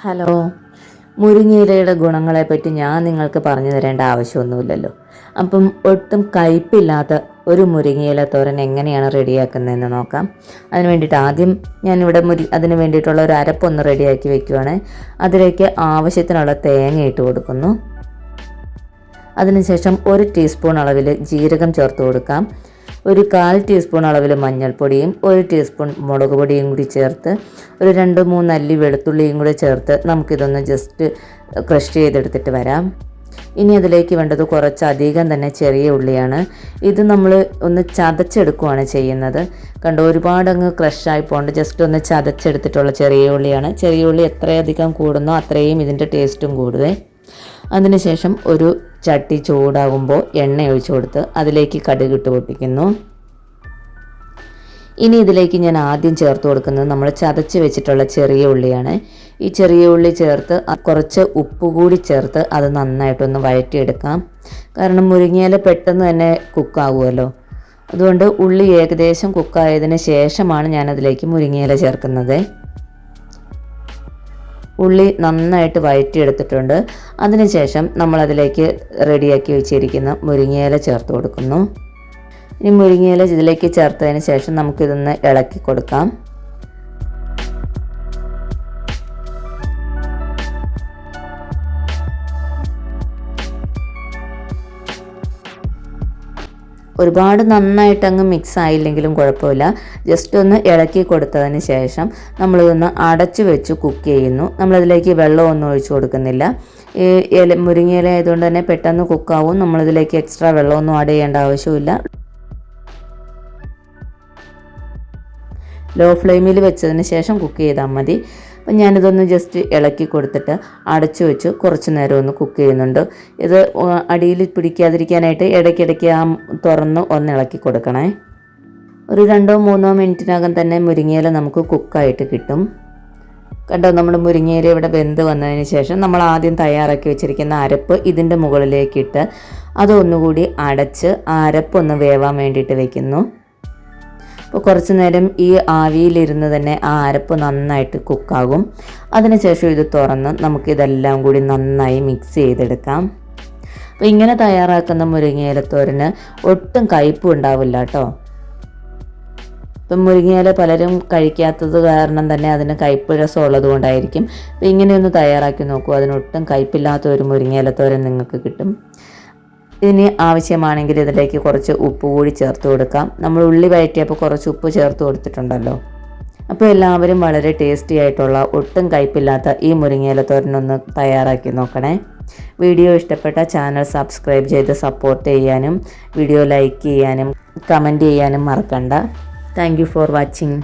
Hello, മുരിങ്ങയിലയുടെ ഗുണങ്ങളെപ്പറ്റി ഞാൻ നിങ്ങൾക്ക് പറഞ്ഞു തരേണ്ട ആവശ്യമൊന്നുമില്ലല്ലോ. അപ്പം ഒട്ടും കയ്പില്ലാത്ത ഒരു മുരിങ്ങയില തോരൻ എങ്ങനെയാണ് റെഡിയാക്കുന്നതെന്ന് നോക്കാം. അതിന് വേണ്ടിയിട്ട് ആദ്യം ഞാനിവിടെ അതിന് വേണ്ടിയിട്ടുള്ള ഒരു അരപ്പൊന്ന് റെഡിയാക്കി വെക്കുവാണ്. അതിലേക്ക് ആവശ്യത്തിനുള്ള തേങ്ങ ഇട്ട് കൊടുക്കുന്നു. അതിനുശേഷം 1 ടീസ്പൂൺ അളവിൽ ജീരകം ചേർത്ത് കൊടുക്കാം. ഒരു 1/4 ടീസ്പൂൺ അളവിൽ മഞ്ഞൾപ്പൊടിയും 1 ടീസ്പൂൺ മുളക് പൊടിയും കൂടി ചേർത്ത് ഒരു 2-3 അല്ലി വെളുത്തുള്ളിയും കൂടി ചേർത്ത് നമുക്കിതൊന്ന് ജസ്റ്റ് ക്രഷ് ചെയ്തെടുത്തിട്ട് വരാം. ഇനി അതിലേക്ക് വേണ്ടത് കുറച്ചധികം തന്നെ ചെറിയ ഉള്ളിയാണ്. ഇത് നമ്മൾ ഒന്ന് ചതച്ചെടുക്കുകയാണ് ചെയ്യുന്നത്. കണ്ടോ, ഒരുപാട് അങ്ങ് ക്രഷായി പോകേണ്ട, ജസ്റ്റ് ഒന്ന് ചതച്ചെടുത്തിട്ടുള്ള ചെറിയ ഉള്ളിയാണ്. ചെറിയ ഉള്ളി എത്രയധികം കൂടുന്നോ അത്രയും ഇതിൻ്റെ ടേസ്റ്റും കൂടുവേ. അതിനുശേഷം ഒരു ചട്ടി ചൂടാകുമ്പോൾ എണ്ണ ഒഴിച്ചു കൊടുത്ത് അതിലേക്ക് കടുക് ഇട്ട് പൊട്ടിക്കുന്നു. ഇനി ഇതിലേക്ക് ഞാൻ ആദ്യം ചേർത്ത് കൊടുക്കുന്നത് നമ്മൾ ചതച്ച് വെച്ചിട്ടുള്ള ചെറിയ ഉള്ളിയാണ്. ഈ ചെറിയ ഉള്ളി ചേർത്ത് കുറച്ച് ഉപ്പ് കൂടി ചേർത്ത് അത് നന്നായിട്ടൊന്ന് വഴറ്റിയെടുക്കാം. കാരണം മുരിങ്ങയില പെട്ടെന്ന് തന്നെ കുക്കാകുമല്ലോ. അതുകൊണ്ട് ഉള്ളി ഏകദേശം കുക്കായതിന് ശേഷമാണ് ഞാനതിലേക്ക് മുരിങ്ങയില ചേർക്കുന്നത്. ഉള്ളി നന്നായിട്ട് വഴറ്റിയെടുത്തിട്ടുണ്ട്. അതിനുശേഷം നമ്മളതിലേക്ക് റെഡിയാക്കി വെച്ചിരിക്കുന്ന മുരിങ്ങയില ചേർത്ത് കൊടുക്കുന്നു. ഇനി മുരിങ്ങയില ഇതിലേക്ക് ചേർത്തതിന് ശേഷം നമുക്കിതൊന്ന് ഇളക്കി കൊടുക്കാം. ഒരുപാട് നന്നായിട്ട് അങ്ങ് മിക്സ് ആയില്ലെങ്കിലും കുഴപ്പമില്ല. ജസ്റ്റ് ഒന്ന് ഇളക്കി കൊടുത്തതിന് ശേഷം നമ്മളിതൊന്ന് അടച്ചു വെച്ച് കുക്ക് ചെയ്യുന്നു. നമ്മളതിലേക്ക് വെള്ളമൊന്നും ഒഴിച്ചു കൊടുക്കുന്നില്ല. ഈ മുരിങ്ങയില ആയതുകൊണ്ട് തന്നെ പെട്ടെന്ന് കുക്കാവും. നമ്മളിതിലേക്ക് എക്സ്ട്രാ വെള്ളമൊന്നും ആഡ് ചെയ്യേണ്ട ആവശ്യമില്ല. ലോ ഫ്ലെയിമിൽ വെച്ചതിന് ശേഷം കുക്ക് ചെയ്താൽ മതി. അപ്പം ഞാനിതൊന്ന് ജസ്റ്റ് ഇളക്കി കൊടുത്തിട്ട് അടച്ചു വെച്ച് കുറച്ച് നേരം ഒന്ന് കുക്ക് ചെയ്യുന്നുണ്ട്. ഇത് അടിയിൽ പിടിക്കാതിരിക്കാനായിട്ട് ഇടയ്ക്കിടയ്ക്ക് തുറന്ന് ഒന്ന് ഇളക്കി കൊടുക്കണേ. ഒരു 2-3 മിനിറ്റിനകം തന്നെ മുരിങ്ങയില നമുക്ക് കുക്കായിട്ട് കിട്ടും. കണ്ടോ, നമ്മുടെ മുരിങ്ങയില ഇവിടെ വെന്ത് വന്നതിന് ശേഷം നമ്മൾ ആദ്യം തയ്യാറാക്കി വെച്ചിരിക്കുന്ന അരപ്പ് ഇതിൻ്റെ മുകളിലേക്കിട്ട് അതൊന്നുകൂടി അടച്ച് അരപ്പൊന്ന് വേവാൻ വേണ്ടിയിട്ട് വെക്കുന്നു. അപ്പോൾ കുറച്ച് നേരം ഈ ആവിയിലിരുന്ന് തന്നെ ആ അരപ്പ് നന്നായിട്ട് കുക്കാകും. അതിനുശേഷം ഇത് തുറന്ന് നമുക്കിതെല്ലാം കൂടി നന്നായി മിക്സ് ചെയ്തെടുക്കാം. അപ്പോൾ ഇങ്ങനെ തയ്യാറാക്കുന്ന മുരിങ്ങയിലത്തോരന് ഒട്ടും കയ്പും ഉണ്ടാവില്ല കേട്ടോ. ഇപ്പം മുരിങ്ങയില പലരും കഴിക്കാത്തത് കാരണം തന്നെ അതിന് കയ്പ് രസം ഉള്ളത് കൊണ്ടായിരിക്കും. അപ്പോൾ ഇങ്ങനെയൊന്ന് തയ്യാറാക്കി നോക്കൂ, അതിനൊട്ടും കയ്പില്ലാത്ത ഒരു മുരിങ്ങയിലത്തോരൻ നിങ്ങൾക്ക് കിട്ടും. ഇതിന് ആവശ്യമാണെങ്കിൽ ഇതിലേക്ക് കുറച്ച് ഉപ്പ് കൂടി ചേർത്ത് കൊടുക്കാം. നമ്മൾ ഉള്ളി വഴറ്റിയപ്പോൾ കുറച്ച് ഉപ്പ് ചേർത്ത് കൊടുത്തിട്ടുണ്ടല്ലോ. അപ്പോൾ എല്ലാവരും വളരെ ടേസ്റ്റി ആയിട്ടുള്ള ഒട്ടും കയ്പില്ലാത്ത ഈ മുരിങ്ങയിലത്തോരനൊന്ന് തയ്യാറാക്കി നോക്കണേ. വീഡിയോ ഇഷ്ടപ്പെട്ട ചാനൽ സബ്സ്ക്രൈബ് ചെയ്ത് സപ്പോർട്ട് ചെയ്യാനും വീഡിയോ ലൈക്ക് ചെയ്യാനും കമൻറ്റ് ചെയ്യാനും മറക്കണ്ട. Thank you for watching.